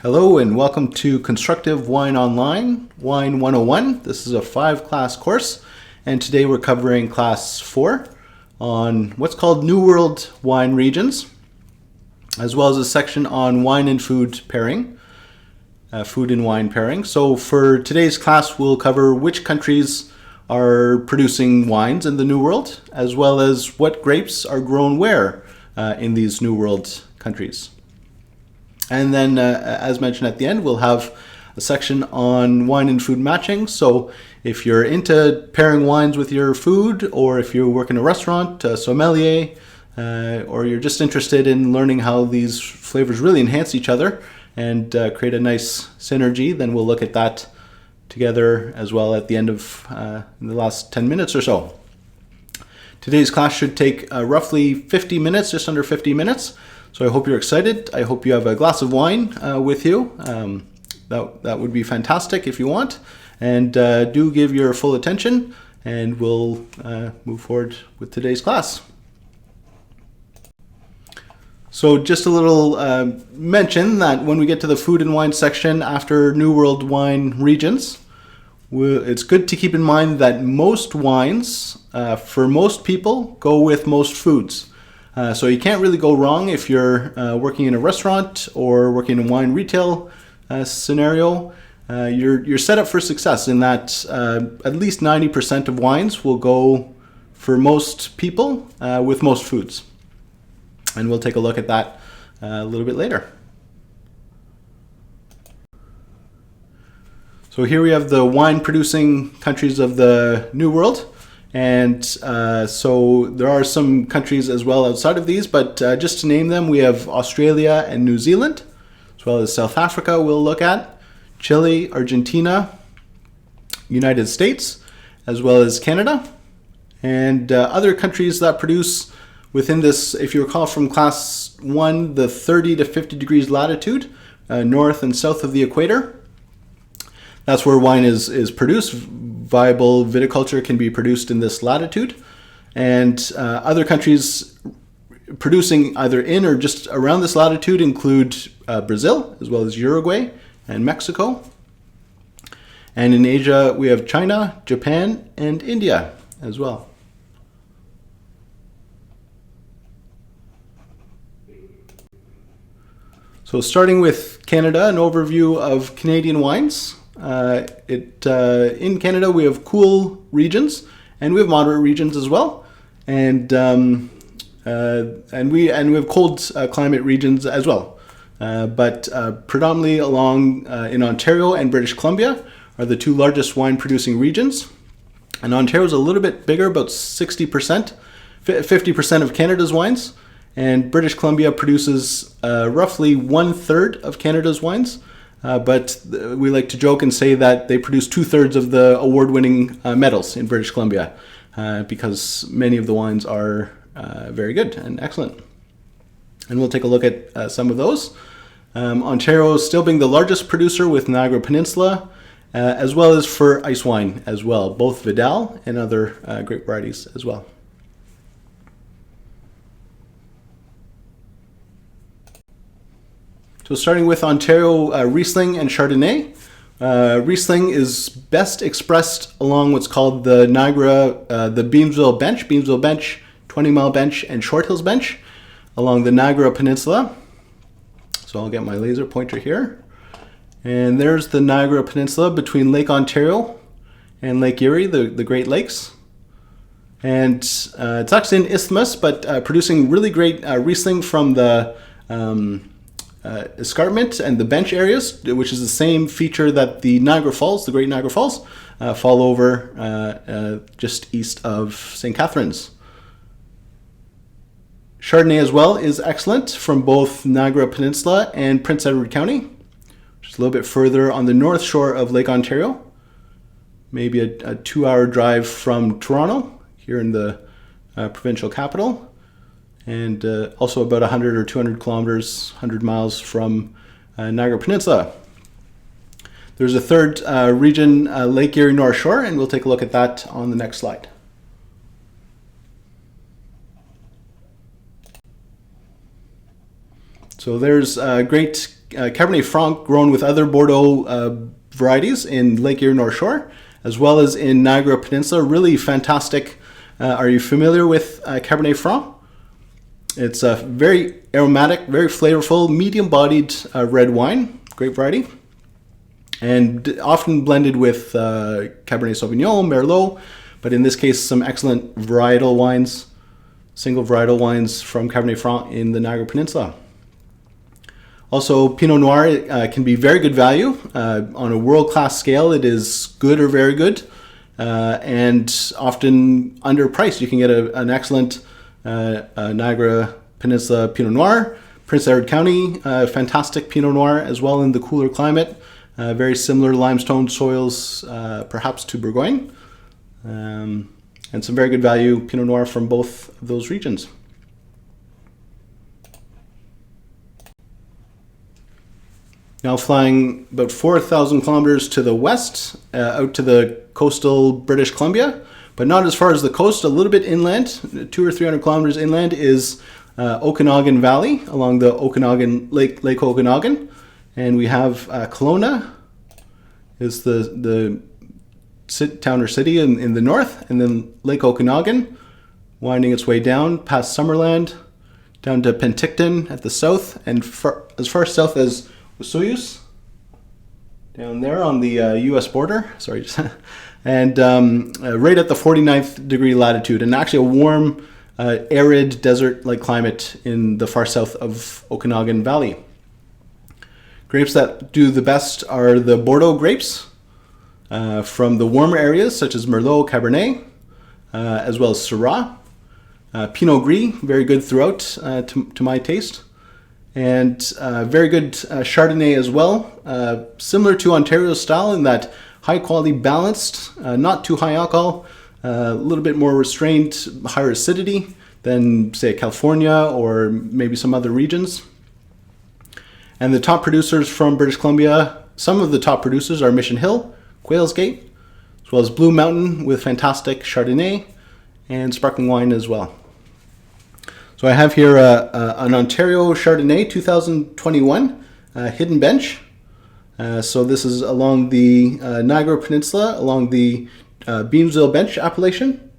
Hello and welcome to Constructive Wine Online, Wine 101. This is a 5-class course, and today we're covering class 4 on what's called New World wine regions, as well as a section on wine and food pairing, food and wine pairing. So for today's class, we'll cover which countries are producing wines in the New World, as well as what grapes are grown where in these New World countries. And then, as mentioned at the end, we'll have a section on wine and food matching. So if you're into pairing wines with your food, or if you work in a restaurant, sommelier, or you're just interested in learning how these flavors really enhance each other and create a nice synergy, then we'll look at that together as well at the end of the last 10 minutes or so. Today's class should take roughly 50 minutes, just under 50 minutes. So I hope you're excited. I hope you have a glass of wine with you. That would be fantastic if you want. And do give your full attention, and we'll move forward with today's class. So just a little mention that when we get to the food and wine section after New World wine regions, it's good to keep in mind that most wines, for most people, go with most foods. So you can't really go wrong if you're working in a restaurant or working in a wine retail scenario. You're set up for success in that at least 90% of wines will go for most people with most foods. And we'll take a look at that a little bit later. So here we have the wine producing countries of the New World. And so there are some countries as well outside of these, but just to name them, we have Australia and New Zealand, as well as South Africa we'll look at, Chile, Argentina, United States, as well as Canada, and other countries that produce within this, if you recall from class 1, the 30 to 50 degrees latitude, north and south of the equator. That's where wine is produced. Viable viticulture can be produced in this latitude. And other countries producing either in or just around this latitude include Brazil, as well as Uruguay and Mexico. And in Asia, we have China, Japan, and India as well. So starting with Canada, an overview of Canadian wines. In Canada, we have cool regions, and we have moderate regions as well, and we have cold climate regions as well. But predominantly along in Ontario and British Columbia are the two largest wine producing regions. And Ontario is a little bit bigger, about 60%, 50% of Canada's wines, and British Columbia produces roughly 1/3 of Canada's wines. But we like to joke and say that they produce 2/3 of the award-winning medals in British Columbia because many of the wines are very good and excellent. And we'll take a look at some of those. Ontario still being the largest producer with Niagara Peninsula, as well as for ice wine as well, both Vidal and other grape varieties as well. So starting with Ontario, Riesling and Chardonnay. Riesling is best expressed along what's called the Niagara, the Beamsville Bench, 20 Mile Bench, and Short Hills Bench along the Niagara Peninsula. So I'll get my laser pointer here. And there's the Niagara Peninsula between Lake Ontario and Lake Erie, the Great Lakes. And it's actually an isthmus, but producing really great Riesling from the escarpment and the bench areas, which is the same feature that the Niagara Falls, the Great Niagara Falls, fall over just east of St. Catharines. Chardonnay as well is excellent from both Niagara Peninsula and Prince Edward County, which is a little bit further on the north shore of Lake Ontario, maybe a 2-hour drive from Toronto, here in the provincial capital. And also about 100 or 200 kilometers, 100 miles from Niagara Peninsula. There's a third region, Lake Erie North Shore, and we'll take a look at that on the next slide. So there's great Cabernet Franc grown with other Bordeaux varieties in Lake Erie North Shore, as well as in Niagara Peninsula. Really fantastic. Are you familiar with Cabernet Franc? It's a very aromatic, very flavorful, medium-bodied red wine, grape variety, and often blended with Cabernet Sauvignon, Merlot, but in this case, some excellent varietal wines, single varietal wines from Cabernet Franc in the Niagara Peninsula. Also, Pinot Noir can be very good value. On a world-class scale, it is good or very good, and often underpriced. You can get an excellent Niagara Peninsula Pinot Noir, Prince Edward County, fantastic Pinot Noir as well in the cooler climate, very similar limestone soils perhaps to Bourgogne, and some very good value Pinot Noir from both of those regions. Now flying about 4,000 kilometers to the west, out to the coastal British Columbia, but not as far as the coast, a little bit inland, 200 or 300 kilometers inland is Okanagan Valley along the Okanagan Lake Okanagan. And we have Kelowna is the town or city in the north, and then Lake Okanagan winding its way down past Summerland, down to Penticton at the south, and as far south as Osoyoos, down there on the U.S. border. Sorry, and right at the 49th degree latitude, and actually a warm, arid desert-like climate in the far south of Okanagan Valley. Grapes that do the best are the Bordeaux grapes from the warmer areas, such as Merlot, Cabernet, as well as Syrah. Pinot Gris, very good throughout to my taste. And very good Chardonnay as well, similar to Ontario style in that high quality, balanced, not too high alcohol, a little bit more restrained, higher acidity than say California or maybe some other regions. And the top producers from British Columbia, some of the top producers are Mission Hill, Quails Gate, as well as Blue Mountain with fantastic Chardonnay and sparkling wine as well. So I have here an Ontario Chardonnay 2021 Hidden Bench. So this is along the Niagara Peninsula, along the Beamsville Bench appellation.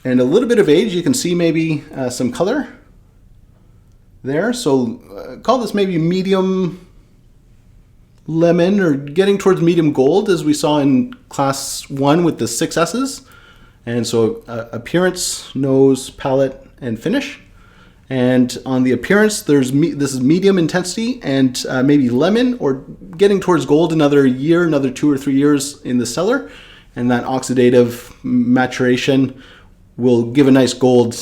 And a little bit of age, you can see maybe some color there. So call this maybe medium lemon or getting towards medium gold, as we saw in class 1 with the 6 S's. And so appearance, nose, palate, and finish. And on the appearance, this is medium intensity and maybe lemon, or getting towards gold another year, another 2 or 3 years in the cellar. And that oxidative maturation will give a nice gold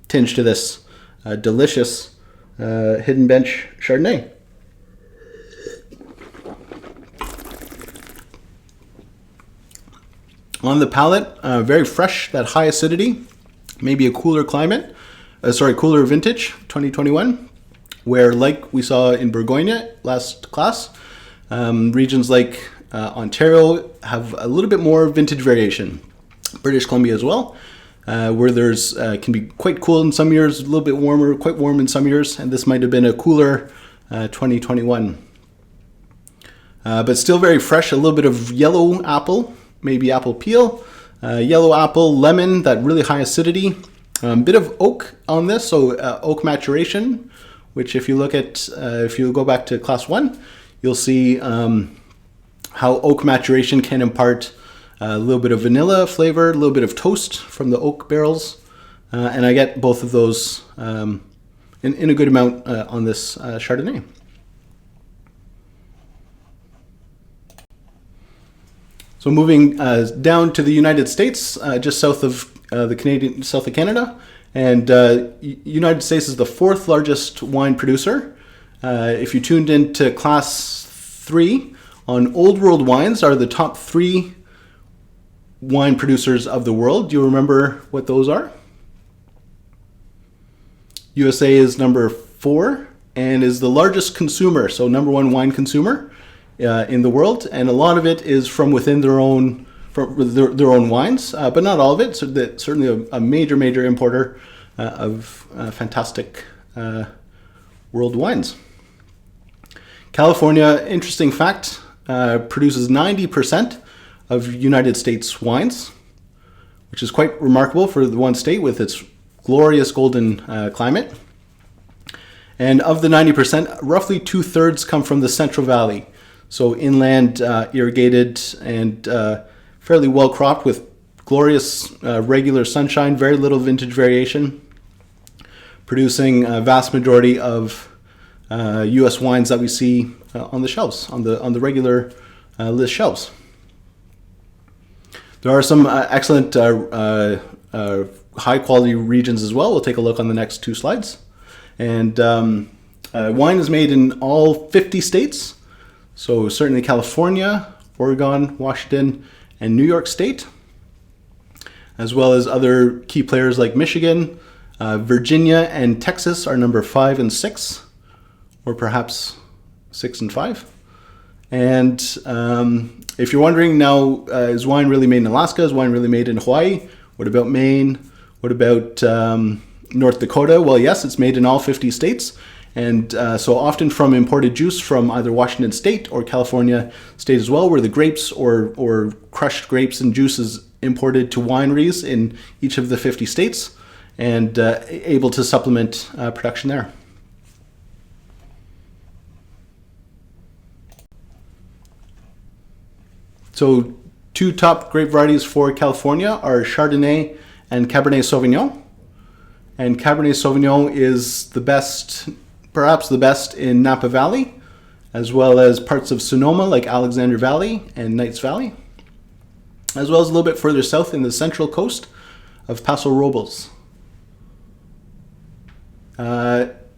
tinge to this delicious Hidden Bench Chardonnay. On the palate, very fresh, that high acidity, maybe a cooler climate, cooler vintage, 2021, where like we saw in Bourgogne last class, regions like Ontario have a little bit more vintage variation. British Columbia as well, where there's can be quite cool in some years, a little bit warmer, quite warm in some years, and this might have been a cooler 2021. But still very fresh, a little bit of yellow apple, maybe apple peel, yellow apple, lemon, that really high acidity, bit of oak on this, so oak maturation, which if you look at, if you go back to class 1, you'll see how oak maturation can impart a little bit of vanilla flavor, a little bit of toast from the oak barrels, and I get both of those in a good amount on this Chardonnay. So moving down to the United States, just south of south of Canada, and United States is the 4th largest wine producer. If you tuned into class 3 on Old World Wines, are the top 3 wine producers of the world. Do you remember what those are? USA is number 4 and is the largest consumer, so number 1 wine consumer in the world, and a lot of it is from within their own wines, but not all of it. So that certainly a major importer of fantastic world wines. California, interesting fact, produces 90% of United States wines, which is quite remarkable for the one state with its glorious golden climate. And of the 90%, roughly 2/3 come from the Central Valley. So inland, irrigated, and fairly well cropped with glorious regular sunshine, very little vintage variation, producing a vast majority of U.S. wines that we see on the shelves, on the regular list shelves. There are some excellent high quality regions as well. We'll take a look on the next two slides. And wine is made in all 50 states. So certainly California, Oregon, Washington, and New York State, as well as other key players like Michigan, Virginia, and Texas are number 5 and 6, or perhaps 6 and 5. And if you're wondering now, is wine really made in Alaska? Is wine really made in Hawaii? What about Maine? What about North Dakota? Well, yes, it's made in all 50 states. And so often from imported juice from either Washington State or California State as well, where the grapes or crushed grapes and juice is imported to wineries in each of the 50 states and able to supplement production there. So two top grape varieties for California are Chardonnay and Cabernet Sauvignon. And Cabernet Sauvignon is the best, perhaps the best in Napa Valley, as well as parts of Sonoma like Alexander Valley and Knights Valley, as well as a little bit further south in the central coast of Paso Robles.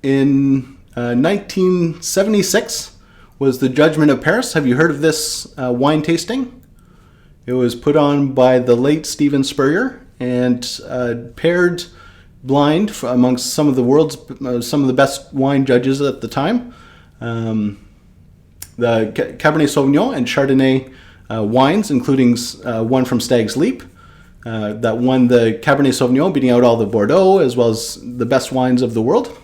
In 1976 was the Judgment of Paris. Have you heard of this wine tasting? It was put on by the late Stephen Spurrier and paired blind amongst some of the world's some of the best wine judges at the time. The Cabernet Sauvignon and Chardonnay wines, including one from Stag's Leap, that won the Cabernet Sauvignon, beating out all the Bordeaux as well as the best wines of the world.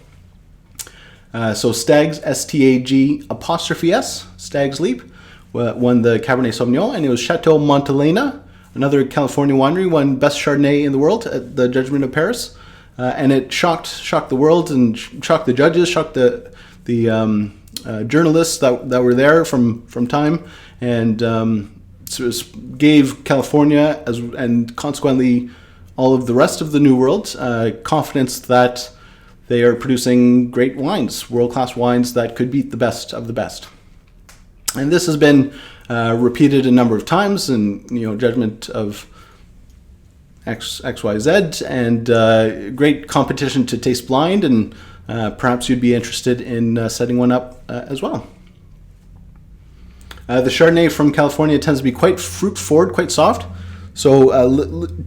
So Stag's, S-T-A-G''S, Stag's Leap, won the Cabernet Sauvignon, and it was Chateau Montelena, another California winery, won best Chardonnay in the world at the Judgment of Paris. And it shocked the world and shocked the judges, shocked the journalists that were there from time, and so gave California and consequently all of the rest of the New World confidence that they are producing great wines, world-class wines that could beat the best of the best. And this has been repeated a number of times, and Judgment of XYZ, and great competition to taste blind, and perhaps you'd be interested in setting one up as well. The Chardonnay from California tends to be quite fruit forward, quite soft, so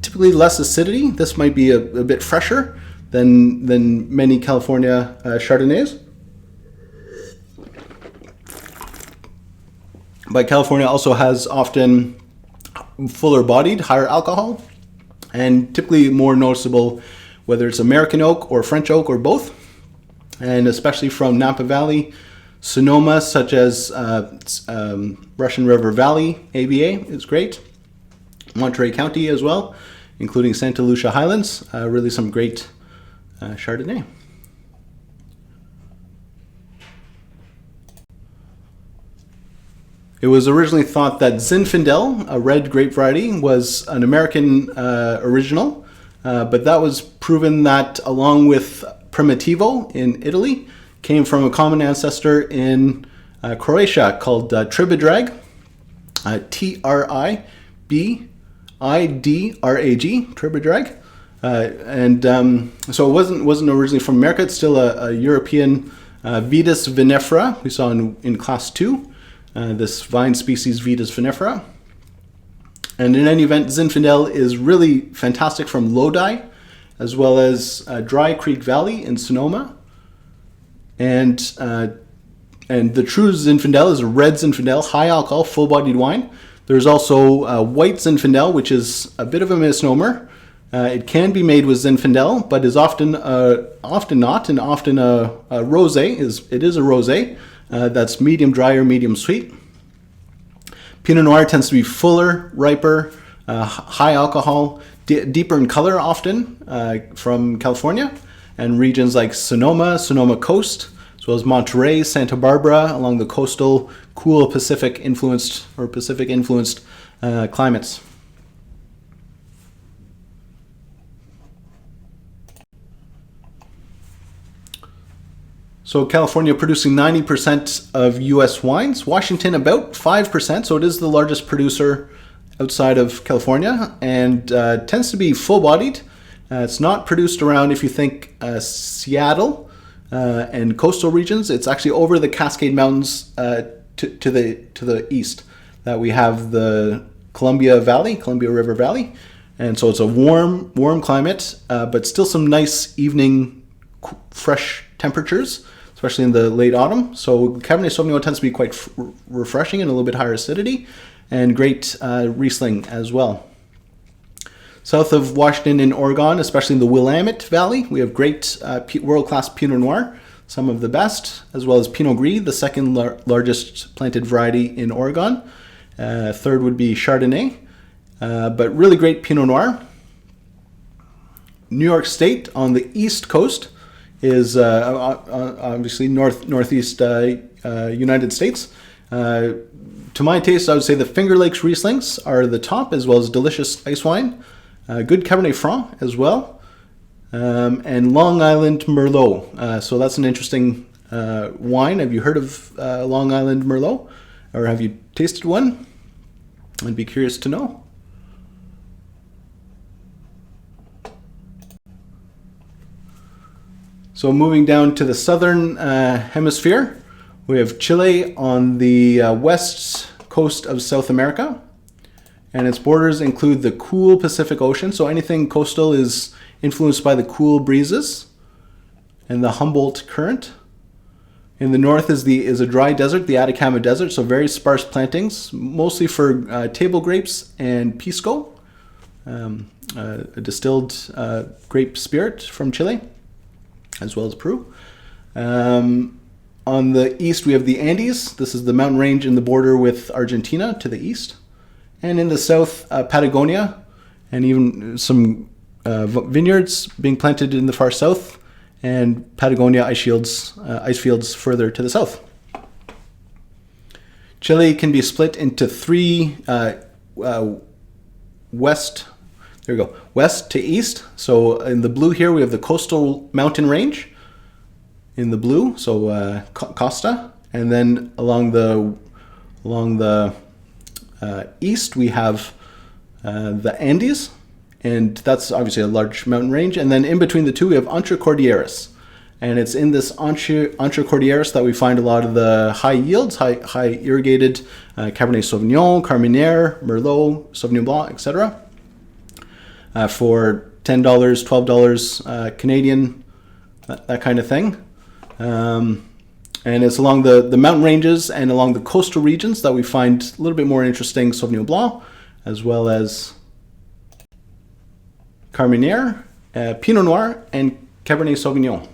typically less acidity. This might be a bit fresher than many California Chardonnays. But California also has often fuller bodied, higher alcohol, and typically more noticeable whether it's American oak or French oak or both. And especially from Napa Valley, Sonoma, such as Russian River Valley, AVA is great. Monterey County as well, including Santa Lucia Highlands, really some great Chardonnay. It was originally thought that Zinfandel, a red grape variety, was an American original, but that was proven that along with Primitivo in Italy, came from a common ancestor in Croatia called Tribidrag, Tribidrag, Tribidrag. So it wasn't originally from America. It's still a European Vitis vinifera we saw in class 2. This vine species Vitis vinifera. And in any event, Zinfandel is really fantastic from Lodi, as well as Dry Creek Valley in Sonoma. And the true Zinfandel is a red Zinfandel, high alcohol, full-bodied wine. There's also white Zinfandel, which is a bit of a misnomer. It can be made with Zinfandel, but is often not, and often a rosé. It is a rosé that's medium dry or medium sweet. Pinot Noir tends to be fuller, riper, high alcohol, deeper in color often, from California and regions like Sonoma Coast, as well as Monterey, Santa Barbara, along the coastal, cool Pacific influenced climates. So California producing 90% of U.S. wines. Washington about 5%, so it is the largest producer outside of California, and tends to be full-bodied. It's not produced around, if you think Seattle and coastal regions, it's actually over the Cascade Mountains to the east that we have the Columbia River Valley. And so it's a warm climate, but still some nice evening fresh temperatures, especially in the late autumn. So Cabernet Sauvignon tends to be quite refreshing and a little bit higher acidity, and great Riesling as well. South of Washington in Oregon, especially in the Willamette Valley, we have great world-class Pinot Noir, some of the best, as well as Pinot Gris, the second largest planted variety in Oregon. Third would be Chardonnay, but really great Pinot Noir. New York State on the East Coast is obviously northeast United States. To my taste, I would say the Finger Lakes Rieslings are the top, as well as delicious ice wine. Good Cabernet Franc as well, and Long Island Merlot. So that's an interesting wine. Have you heard of Long Island Merlot, or have you tasted one? I'd be curious to know. So moving down to the southern hemisphere, we have Chile on the west coast of South America, and its borders include the cool Pacific Ocean. So anything coastal is influenced by the cool breezes and the Humboldt Current. In the north is a dry desert, the Atacama Desert, so very sparse plantings, mostly for table grapes and pisco, a distilled grape spirit from Chile, as well as Peru. On the east, we have the Andes. This is the mountain range in the border with Argentina to the east. And in the south, Patagonia, and even some vineyards being planted in the far south, and Patagonia ice fields further to the south. Chile can be split into three west to east. So in the blue here, we have the coastal mountain range in the blue, so Costa, and then along the east we have the Andes, and that's obviously a large mountain range. And then in between the two we have Entrecordilleras, and it's in this Entrecordilleras that we find a lot of the high yields, high irrigated Cabernet Sauvignon, Carmenere, Merlot, Sauvignon Blanc, etc. For $10, $12 Canadian, that kind of thing. And it's along the mountain ranges and along the coastal regions that we find a little bit more interesting Sauvignon Blanc, as well as Carmenere, Pinot Noir, and Cabernet Sauvignon.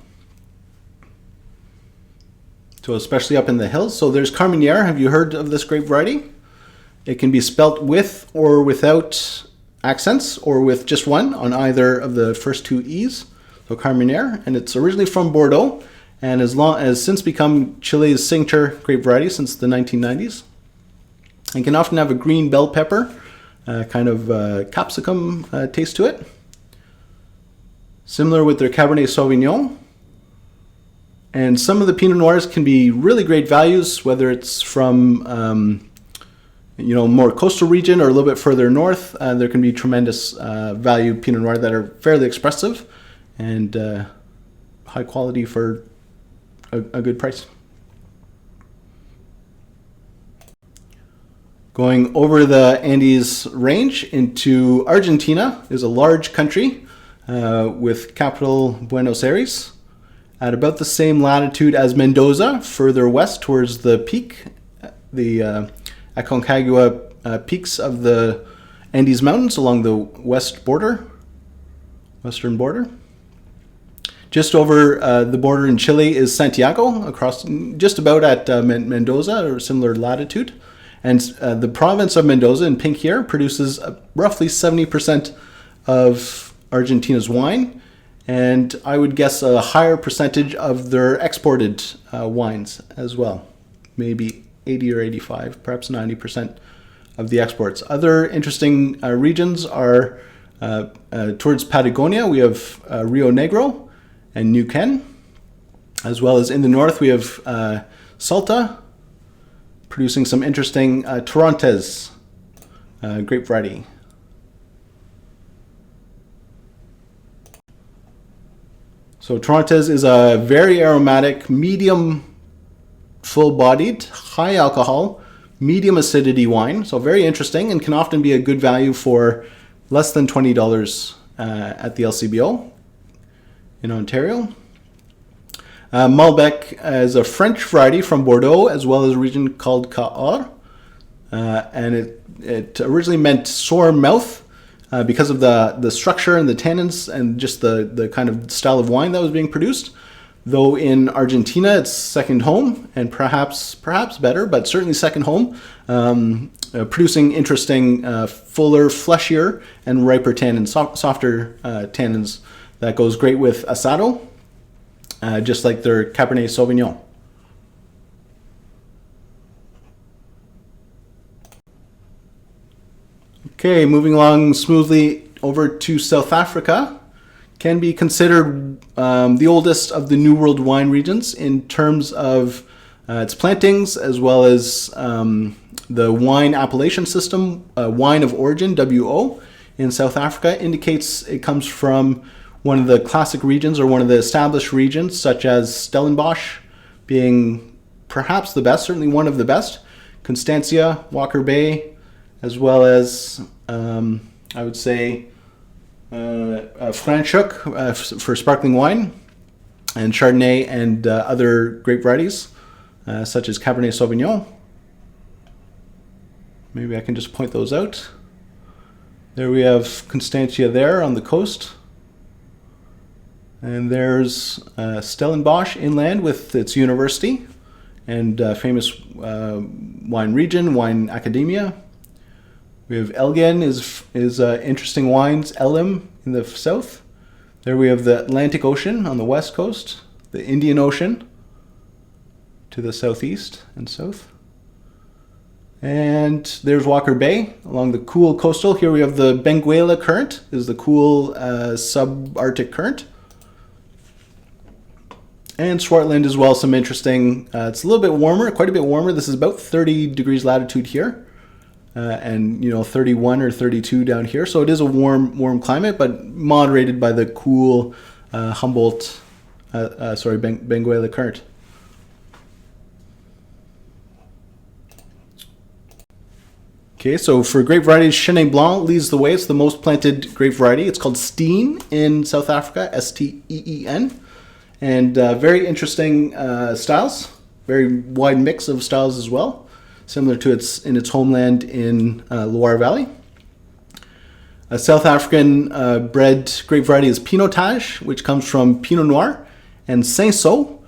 So especially up in the hills. So there's Carmenere. Have you heard of this grape variety? It can be spelt with or without accents, or with just one on either of the first two E's. So Carmenere, and it's originally from Bordeaux, and has since become Chile's signature grape variety since the 1990s. And can often have a green bell pepper, kind of capsicum taste to it. Similar with their Cabernet Sauvignon. And some of the Pinot Noirs can be really great values, whether it's from more coastal region or a little bit further north. There can be tremendous value Pinot Noir that are fairly expressive and high quality for a good price. Going over the Andes range into Argentina is a large country with capital Buenos Aires at about the same latitude as Mendoza, further west towards the peak, the Aconcagua peaks of the Andes Mountains along the west border. western border. Just over the border in Chile is Santiago, across just about at Mendoza, or similar latitude. And the province of Mendoza, in pink here, produces roughly 70% of Argentina's wine. And I would guess a higher percentage of their exported wines as well. Maybe 80 or 85, perhaps 90% of the exports. Other interesting regions are towards Patagonia. We have Rio Negro and Neuquén, as well as in the north we have Salta, producing some interesting Torrontés grape variety. So Torrontés is a very aromatic, medium full-bodied, high alcohol, medium acidity wine. So very interesting, and can often be a good value for less than $20 at the LCBO in Ontario. Malbec is a French variety from Bordeaux, as well as a region called Cahors. And it originally meant sore mouth because of the structure and the tannins and just the kind of style of wine that was being produced. Though in Argentina, it's second home, and perhaps better, but certainly second home, producing interesting, fuller, fleshier, and riper tannins, softer tannins that goes great with asado, just like their Cabernet Sauvignon. Okay, moving along smoothly over to South Africa. Can be considered the oldest of the New World wine regions in terms of its plantings, as well as the wine appellation system. Wine of origin, WO, in South Africa indicates it comes from one of the classic regions or one of the established regions, such as Stellenbosch being perhaps the best, certainly one of the best, Constantia, Walker Bay, as well as I would say Franschhoek for sparkling wine, and Chardonnay and other grape varieties such as Cabernet Sauvignon. Maybe I can just point those out. There we have Constantia there on the coast. And there's Stellenbosch inland with its university and famous wine region, wine academia. We have Elgin is interesting wines, Elim in the south. There we have the Atlantic Ocean on the west coast, the Indian Ocean to the southeast and south. And there's Walker Bay along the cool coastal. Here we have the Benguela Current, is the cool subarctic current. And Swartland as well, some interesting, it's a little bit warmer, quite a bit warmer. This is about 30 degrees latitude here. And 31 or 32 down here, so it is a warm climate, but moderated by the cool Benguela Current. Okay, so for grape varieties, Chenin Blanc leads the way. It's the most planted grape variety. It's called Steen in South Africa, Steen, and very interesting styles, very wide mix of styles as well. Similar to its homeland in Loire Valley. A South African bred grape variety is Pinotage, which comes from Pinot Noir, and Cinsault,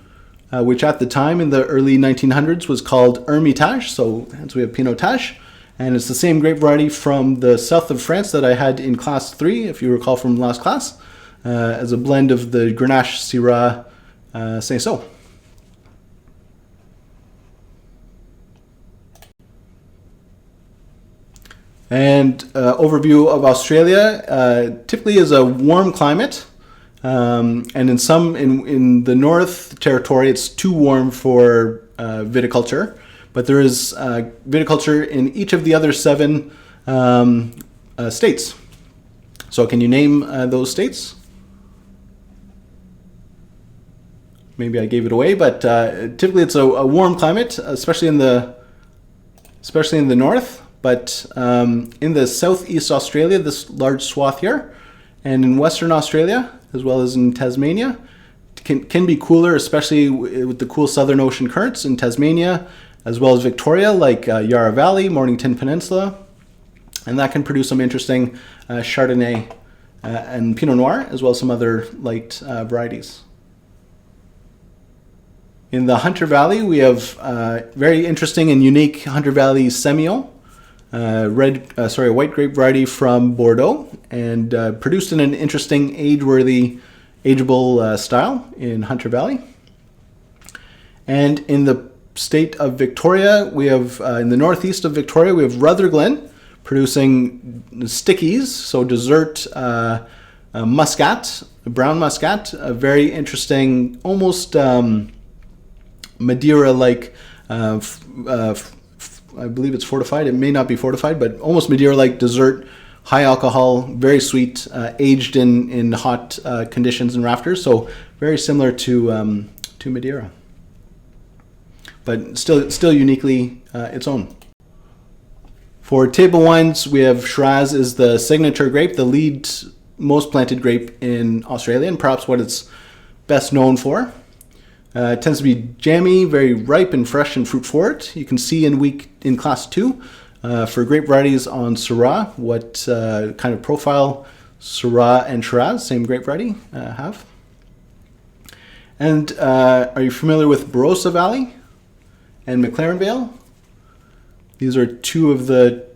which at the time in the early 1900s was called Hermitage, so hence we have Pinotage. And it's the same grape variety from the south of France that I had in class 3, if you recall from last class, as a blend of the Grenache, Syrah, Cinsault. And overview of Australia typically is a warm climate, and in the North Territory it's too warm for viticulture, but there is viticulture in each of the other 7 states. So can you name those states? Maybe I gave it away, but typically it's a warm climate, especially in the north. But in the southeast Australia, this large swath here, and in Western Australia, as well as in Tasmania, can be cooler, especially with the cool Southern Ocean currents in Tasmania, as well as Victoria, like Yarra Valley, Mornington Peninsula, and that can produce some interesting Chardonnay and Pinot Noir, as well as some other light varieties. In the Hunter Valley, we have very interesting and unique Hunter Valley Semillon, white grape variety from Bordeaux, and produced in an interesting ageable style in Hunter Valley. And in the state of Victoria, we have in the northeast of Victoria, we have Rutherglen producing stickies, so dessert muscat, brown muscat, a very interesting, almost Madeira-like. I believe it's fortified. It may not be fortified, but almost Madeira-like dessert, high alcohol, very sweet, aged in hot conditions and rafters. So very similar to Madeira, but still uniquely its own. For table wines, we have Shiraz is the signature grape, the lead most planted grape in Australia, and perhaps what it's best known for. It tends to be jammy, very ripe and fresh and fruit forward. You can see in class 2 for grape varieties on Syrah what kind of profile Syrah and Shiraz, same grape variety, have. And are you familiar with Barossa Valley and McLaren Vale? These are two of the,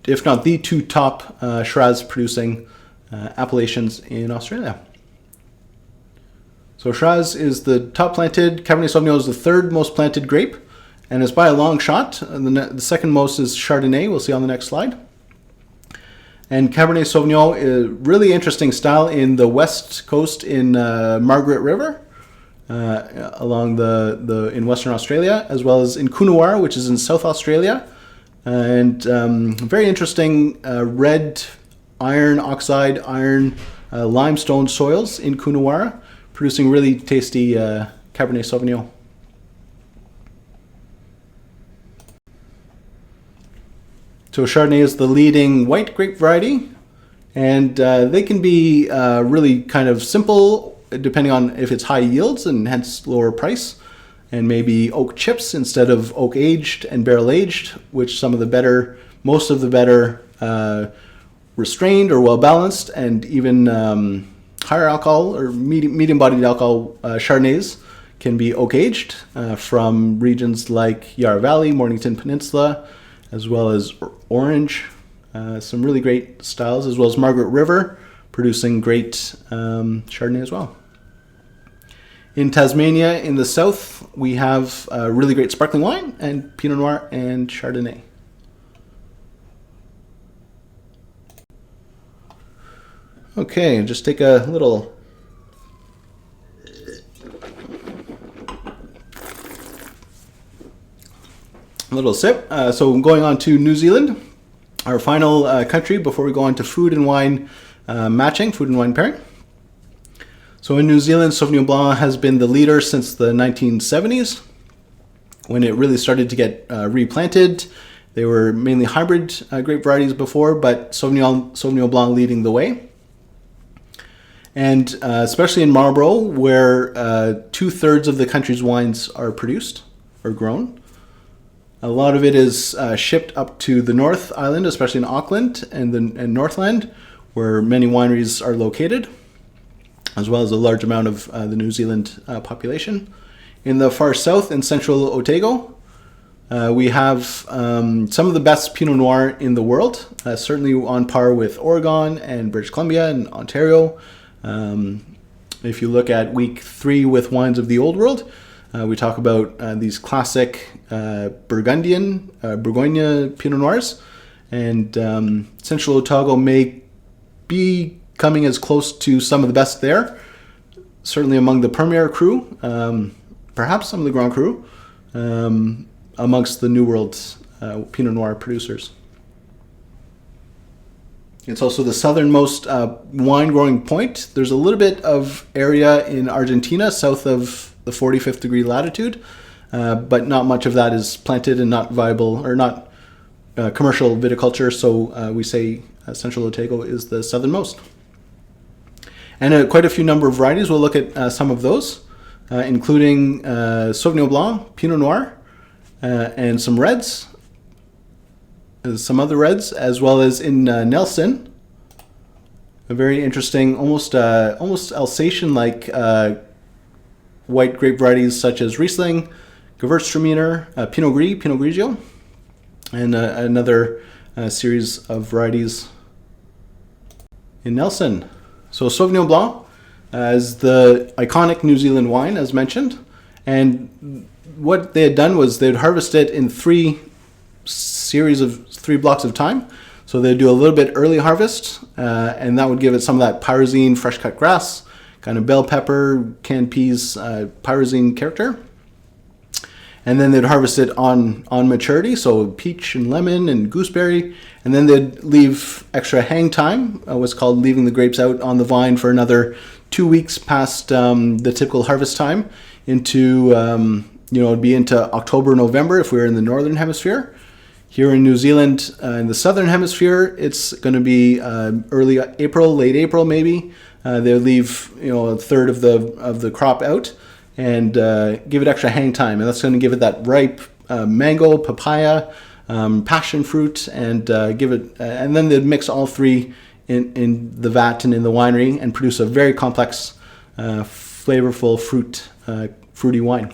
if not the two top Shiraz producing appellations in Australia. So Shiraz is the top planted, Cabernet Sauvignon is the third most planted grape, and it's by a long shot. The second most is Chardonnay, we'll see on the next slide. And Cabernet Sauvignon is a really interesting style in the west coast in Margaret River, along in Western Australia, as well as in Coonawarra, which is in South Australia. And very interesting red iron oxide, limestone soils in Coonawarra, producing really tasty Cabernet Sauvignon. So Chardonnay is the leading white grape variety, and they can be really kind of simple depending on if it's high yields and hence lower price, and maybe oak chips instead of oak aged and barrel aged, which most of the better restrained or well balanced, and even higher alcohol or medium bodied alcohol Chardonnays can be oak aged from regions like Yarra Valley, Mornington Peninsula, as well as Orange. Some really great styles, as well as Margaret River producing great Chardonnay as well. In Tasmania in the south, we have really great sparkling wine and Pinot Noir and Chardonnay. Okay, just take a little sip. So going on to New Zealand, our final country before we go on to food and wine matching, food and wine pairing. So in New Zealand, Sauvignon Blanc has been the leader since the 1970s, when it really started to get replanted. They were mainly hybrid grape varieties before, but Sauvignon Blanc leading the way. And especially in Marlborough, where 2/3 of the country's wines are produced or grown. A lot of it is shipped up to the North Island, especially in Auckland and Northland, where many wineries are located, as well as a large amount of the New Zealand population. In the far south, in central Otago, we have some of the best Pinot Noir in the world, certainly on par with Oregon and British Columbia and Ontario. If you look at week 3 with Wines of the Old World, we talk about these classic Bourgogne Pinot Noirs, and Central Otago may be coming as close to some of the best there, certainly among the Premier Cru, perhaps some of the Grand Cru, amongst the New World Pinot Noir producers. It's also the southernmost wine growing point. There's a little bit of area in Argentina south of the 45th degree latitude, but not much of that is planted and not viable or not commercial viticulture. So we say Central Otago is the southernmost. And quite a few number of varieties. We'll look at some of those, including Sauvignon Blanc, Pinot Noir, and some reds. Some other reds, as well as in Nelson, a very interesting, almost Alsatian-like white grape varieties such as Riesling, Gewürztraminer, Pinot Gris, Pinot Grigio, and another series of varieties in Nelson. So Sauvignon Blanc is the iconic New Zealand wine, as mentioned, and what they had done was they'd harvest it in three blocks of time. So they'd do a little bit early harvest, and that would give it some of that pyrazine, fresh cut grass, kind of bell pepper, canned peas, pyrazine character. And then they'd harvest it on maturity, so peach and lemon and gooseberry, and then they'd leave extra hang time, what's called leaving the grapes out on the vine for another 2 weeks past the typical harvest time into, it'd be into October, November if we were in the northern hemisphere. Here in New Zealand, in the southern hemisphere, it's going to be early April, late April maybe. They'll leave a third of the crop out and give it extra hang time, and that's going to give it that ripe mango, papaya, passion fruit, and give it. And then they'd mix all three in the vat and in the winery and produce a very complex, flavorful fruity wine.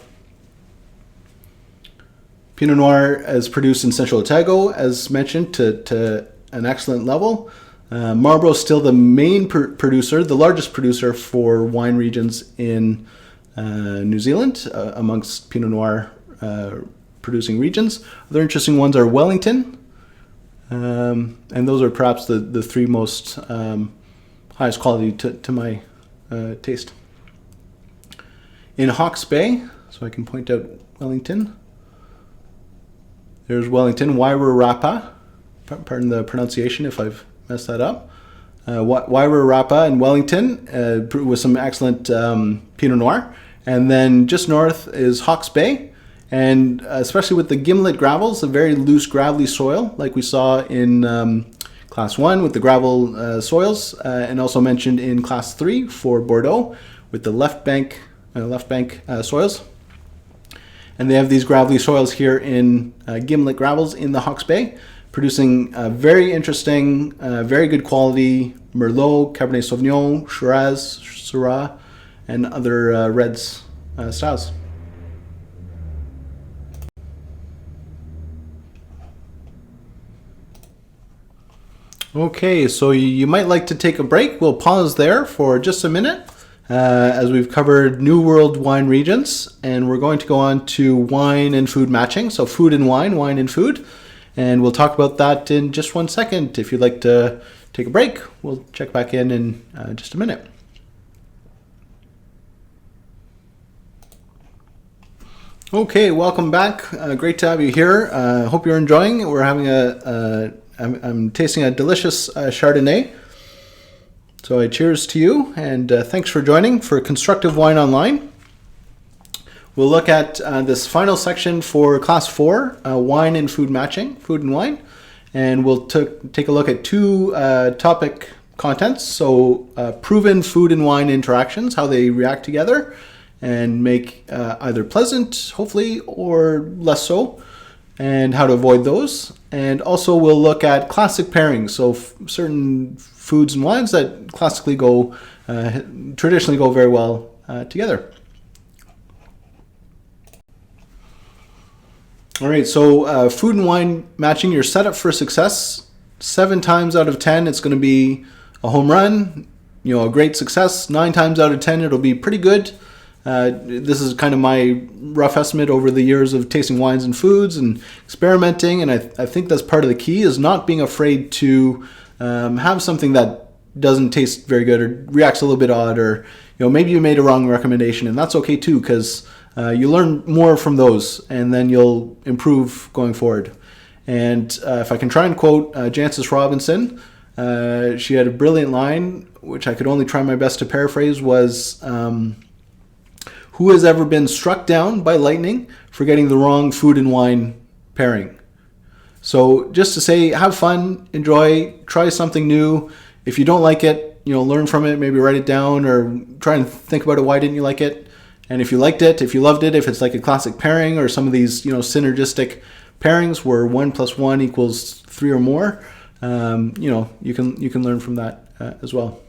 Pinot Noir is produced in Central Otago, as mentioned, to an excellent level. Marlborough is still the main producer, the largest producer for wine regions in New Zealand amongst Pinot Noir producing regions. Other interesting ones are Wellington, and those are perhaps the three most highest quality to my taste. In Hawke's Bay, so I can point out Wellington. There's Wellington, Wairarapa. Pardon the pronunciation if I've messed that up. Wairarapa and Wellington with some excellent Pinot Noir. And then just north is Hawke's Bay. And especially with the gimlet gravels, a very loose gravelly soil like we saw in Class 1 with the gravel soils, and also mentioned in Class 3 for Bordeaux with the left bank soils. And they have these gravelly soils here in gimlet gravels in the Hawke's Bay, producing very interesting, very good quality Merlot, Cabernet Sauvignon, Shiraz, Syrah, and other reds styles. Okay, so you might like to take a break. We'll pause there for just a minute. As we've covered New World wine regions, and we're going to go on to wine and food matching. So food and wine and food. And we'll talk about that in just 1 second. If you'd like to take a break, we'll check back in just a minute. Okay, welcome back. Great to have you here. Hope you're enjoying. We're having I'm tasting a delicious Chardonnay. So I cheers to you, and thanks for joining for Constructive Wine Online. We'll look at this final section for Class 4, wine and food matching, food and wine. And we'll take a look at two topic contents. So proven food and wine interactions, how they react together and make either pleasant, hopefully, or less so, and how to avoid those. And also we'll look at classic pairings, so certain foods and wines that classically traditionally go very well together. All right, so food and wine matching, you're set up for success. 7 times out of 10, it's going to be a home run, a great success. 9 times out of 10, it'll be pretty good. This is kind of my rough estimate over the years of tasting wines and foods and experimenting, and I think that's part of the key, is not being afraid to have something that doesn't taste very good or reacts a little bit odd, or maybe you made a wrong recommendation, and that's okay too, because you learn more from those, and then you'll improve going forward. And if I can try and quote Jancis Robinson, she had a brilliant line, which I could only try my best to paraphrase, was, who has ever been struck down by lightning for getting the wrong food and wine pairing? So just to say, have fun, enjoy, try something new. If you don't like it, learn from it, maybe write it down or try and think about it. Why didn't you like it? And if you liked it, if you loved it, if it's like a classic pairing or some of these, synergistic pairings where 1 + 1 = 3 or more, you can learn from that as well.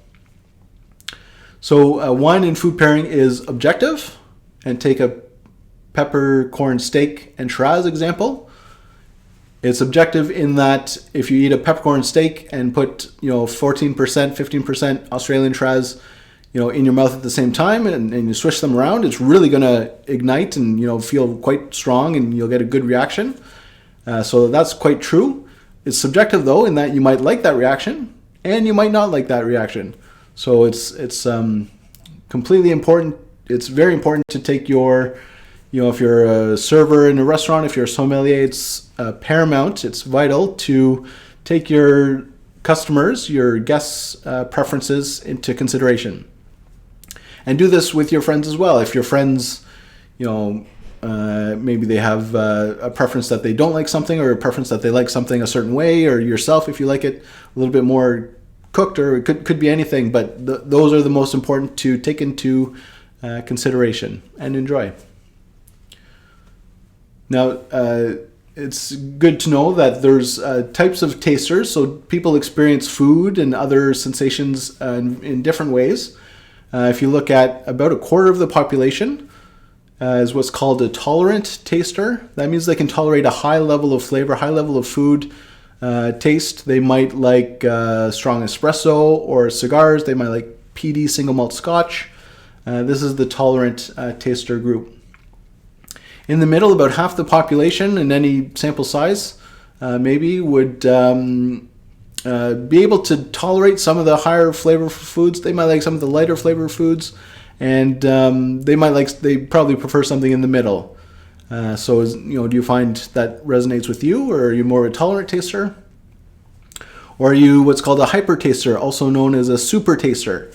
So wine and food pairing is objective, and take a peppercorn steak and Shiraz example. It's objective in that if you eat a peppercorn steak and put 14%, 15% Australian Shiraz in your mouth at the same time, and you swish them around, it's really going to ignite and feel quite strong, and you'll get a good reaction. So that's quite true. It's subjective though, in that you might like that reaction and you might not like that reaction. So it's completely important. It's very important to take your, if you're a server in a restaurant, if you're a sommelier, it's paramount. It's vital to take your customers, your guests' preferences into consideration. And do this with your friends as well. If your friends, maybe they have a preference that they don't like something, or a preference that they like something a certain way, or yourself, if you like it a little bit more cooked, or it could be anything, but those are the most important to take into consideration and enjoy. Now, it's good to know that there's types of tasters, so people experience food and other sensations in different ways. If you look at about a quarter of the population is what's called a tolerant taster. That means they can tolerate a high level of flavor, high level of food taste. They might like strong espresso or cigars. They might like peaty single malt scotch. This is the tolerant taster group. In the middle, about half the population in any sample size maybe would be able to tolerate some of the higher flavor foods. They might like some of the lighter flavor foods, and they probably prefer something in the middle. So do you find that resonates with you, or are you more of a tolerant taster? Or are you what's called a hyper taster, also known as a super taster,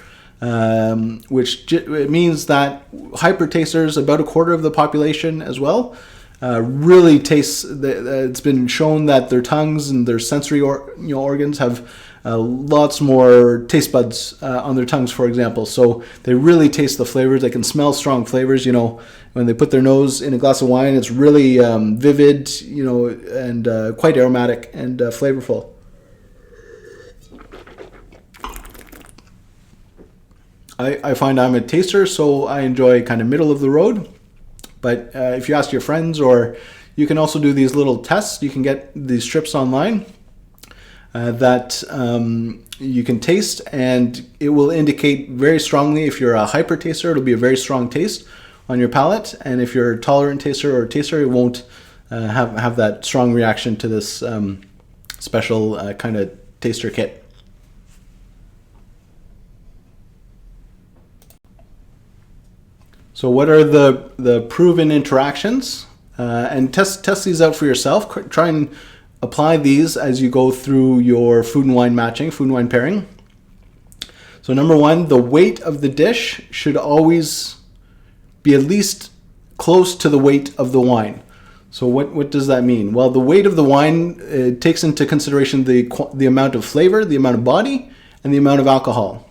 which it means that hyper tasters, about a quarter of the population as well, really taste. It's been shown that their tongues and their sensory organs have lots more taste buds on their tongues, for example. So they really taste the flavors. They can smell strong flavors. When they put their nose in a glass of wine, it's really vivid, and quite aromatic and flavorful. I find I'm a taster, so I enjoy kind of middle of the road. But if you ask your friends, or you can also do these little tests, you can get these strips online that you can taste, and it will indicate very strongly. If you're a hyper taster, it'll be a very strong taste on your palate, and if you're a tolerant taster or taster, it won't have that strong reaction to this special kind of taster kit. So what are the proven interactions? And test these out for yourself. Try and apply these as you go through your food and wine matching, food and wine pairing. So number one, the weight of the dish should always be at least close to the weight of the wine. So what does that mean? Well, the weight of the wine takes into consideration the amount of flavor, the amount of body, and the amount of alcohol.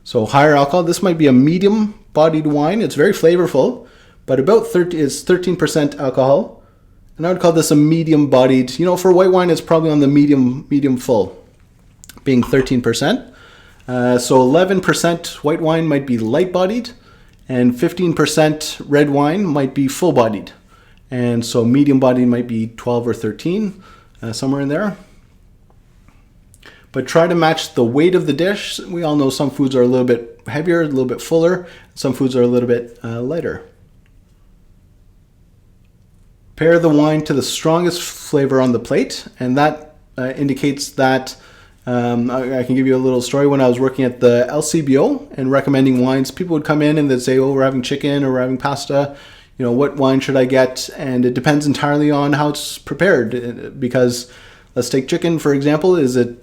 So higher alcohol, this might be a medium-bodied wine. It's very flavorful, but about 13% alcohol. And I would call this a medium-bodied. For white wine, it's probably on the medium full, being 13%. So 11% white wine might be light-bodied, and 15% red wine might be full-bodied. And so medium-bodied might be 12 or 13, somewhere in there. But try to match the weight of the dish. We all know some foods are a little bit heavier, a little bit fuller. Some foods are a little bit lighter. Pair the wine to the strongest flavor on the plate, and that indicates that I can give you a little story. When I was working at the LCBO and recommending wines, people would come in and they'd say, "Oh, we're having chicken or we're having pasta. What wine should I get?" And it depends entirely on how it's prepared, because let's take chicken, for example. Is it,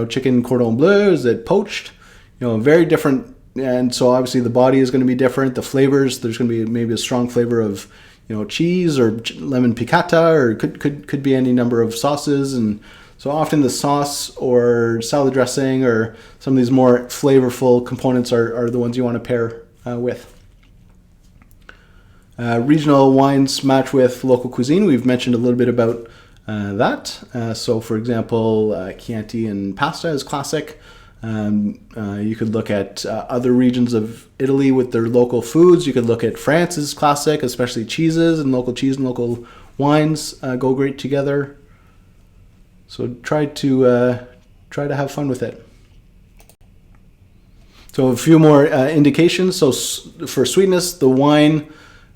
chicken cordon bleu? Is it poached? Very different. And so obviously the body is going to be different. The flavors, there's going to be maybe a strong flavor of, cheese or lemon piccata, or could be any number of sauces. And so often the sauce or salad dressing or some of these more flavorful components are the ones you want to pair with. Regional wines match with local cuisine. We've mentioned a little bit about that. So for example, Chianti and pasta is classic. You could look at other regions of Italy with their local foods. You could look at France's classic, especially cheeses, and local cheese and local wines go great together. So try to have fun with it. So a few more indications. So for sweetness, the wine,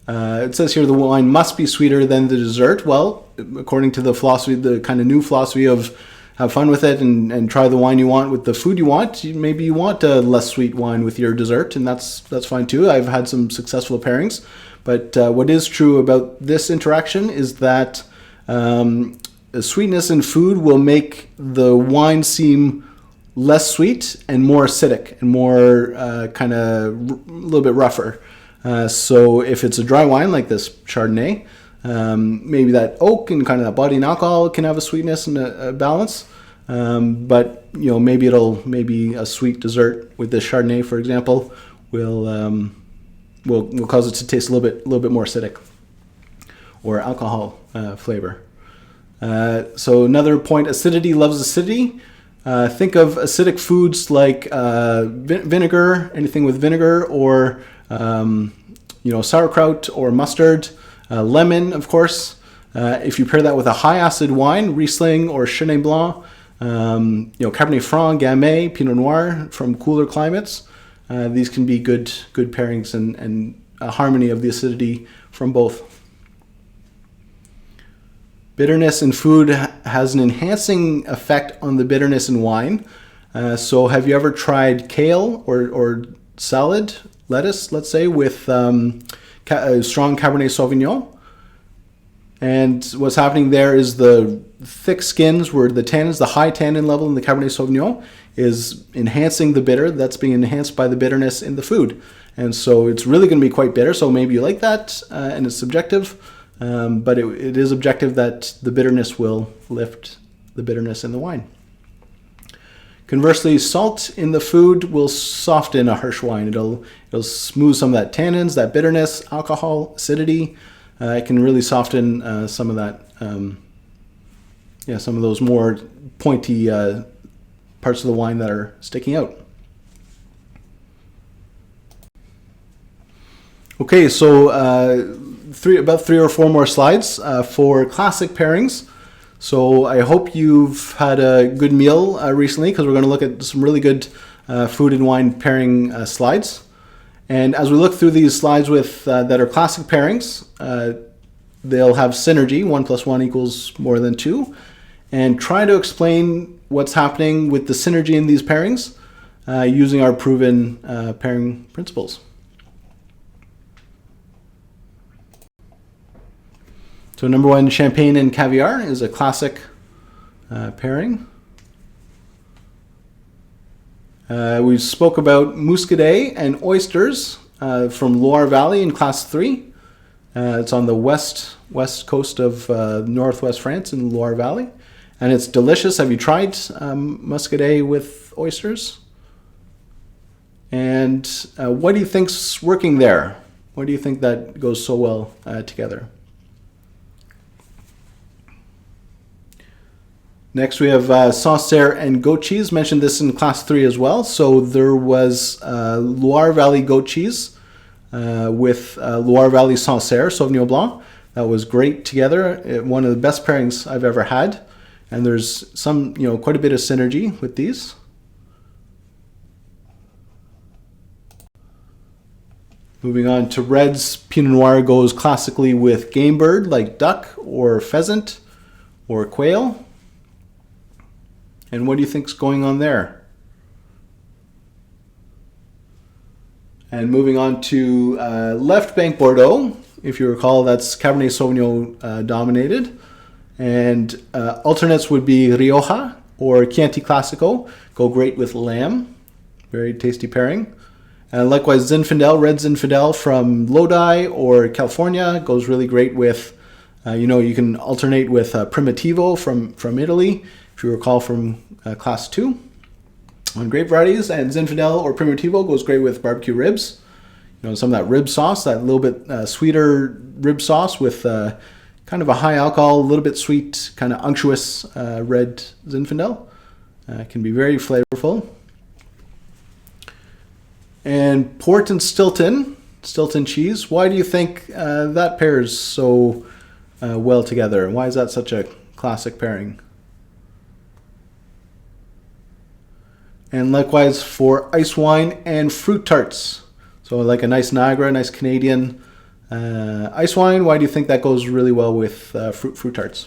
it says here the wine must be sweeter than the dessert. Well, according to the philosophy, the kind of new philosophy of have fun with it and try the wine you want with the food you want. Maybe you want a less sweet wine with your dessert, and that's fine too. I've had some successful pairings. But what is true about this interaction is that sweetness in food will make the wine seem less sweet and more acidic and more kind of a little bit rougher. So if it's a dry wine like this Chardonnay, maybe that oak and kind of that body and alcohol can have a sweetness and a balance. But maybe a sweet dessert with this Chardonnay, for example, will cause it to taste a little bit more acidic or alcohol flavor. So another point: acidity loves acidity. Think of acidic foods like vinegar, anything with vinegar, or sauerkraut or mustard. Lemon, of course. If you pair that with a high acid wine, Riesling or Chenin Blanc, Cabernet Franc, Gamay, Pinot Noir from cooler climates, these can be good pairings and a harmony of the acidity from both. Bitterness in food has an enhancing effect on the bitterness in wine. So have you ever tried kale or salad, lettuce, let's say, with strong Cabernet Sauvignon? And what's happening there is the thick skins, where the tannins, the high tannin level in the Cabernet Sauvignon is enhancing the bitter. That's being enhanced by the bitterness in the food. And so it's really going to be quite bitter. So maybe you like that, and it's subjective. But it is objective that the bitterness will lift the bitterness in the wine. Conversely, salt in the food will soften a harsh wine. It'll smooth some of that tannins, that bitterness, alcohol, acidity. It can really soften some of that, some of those more pointy parts of the wine that are sticking out. Okay, so about three or four more slides for classic pairings. So I hope you've had a good meal recently, because we're going to look at some really good food and wine pairing slides. And as we look through these slides with that are classic pairings, they'll have synergy, 1 + 1 = more than 2, and try to explain what's happening with the synergy in these pairings using our proven pairing principles. So number 1, champagne and caviar is a classic pairing. We spoke about muscadet and oysters from Loire Valley in class 3. It's on the west coast of northwest France in Loire Valley, and it's delicious. Have you tried muscadet with oysters? And what do you think's working there? What do you think that goes so well together? Next, we have Sancerre and goat cheese. Mentioned this in class 3 as well. So there was Loire Valley goat cheese with Loire Valley Sancerre Sauvignon Blanc. That was great together. One of the best pairings I've ever had. And there's some, quite a bit of synergy with these. Moving on to reds, Pinot Noir goes classically with game bird like duck or pheasant or quail. And what do you think's going on there? And moving on to left bank Bordeaux, if you recall, that's Cabernet Sauvignon dominated. And alternates would be Rioja or Chianti Classico, go great with lamb, very tasty pairing. And likewise, Zinfandel, red Zinfandel from Lodi or California, goes really great with, you can alternate with Primitivo from Italy, if you recall from class 2 on grape varieties. And Zinfandel or Primitivo goes great with barbecue ribs. Some of that rib sauce, that little bit sweeter rib sauce with kind of a high alcohol, a little bit sweet, kind of unctuous red Zinfandel. Can be very flavorful. And port and Stilton cheese. Why do you think that pairs so well together? Why is that such a classic pairing? And likewise for ice wine and fruit tarts. So like a nice Niagara, nice Canadian ice wine. Why do you think that goes really well with fruit tarts?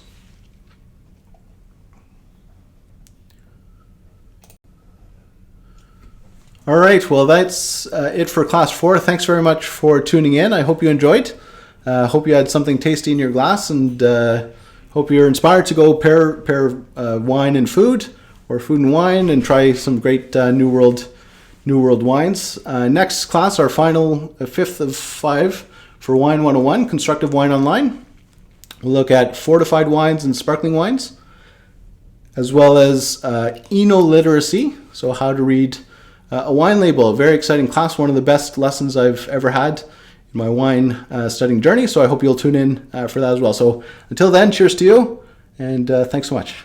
All right, well, that's it for class 4. Thanks very much for tuning in. I hope you enjoyed. Hope you had something tasty in your glass, and hope you're inspired to go pair wine and food, or food and wine, and try some great New World wines. Next class, our final 5th of 5 for Wine 101, Constructive Wine Online. We'll look at fortified wines and sparkling wines, as well as enoliteracy, so how to read a wine label. A very exciting class, one of the best lessons I've ever had in my wine studying journey, so I hope you'll tune in for that as well. So until then, cheers to you, and thanks so much.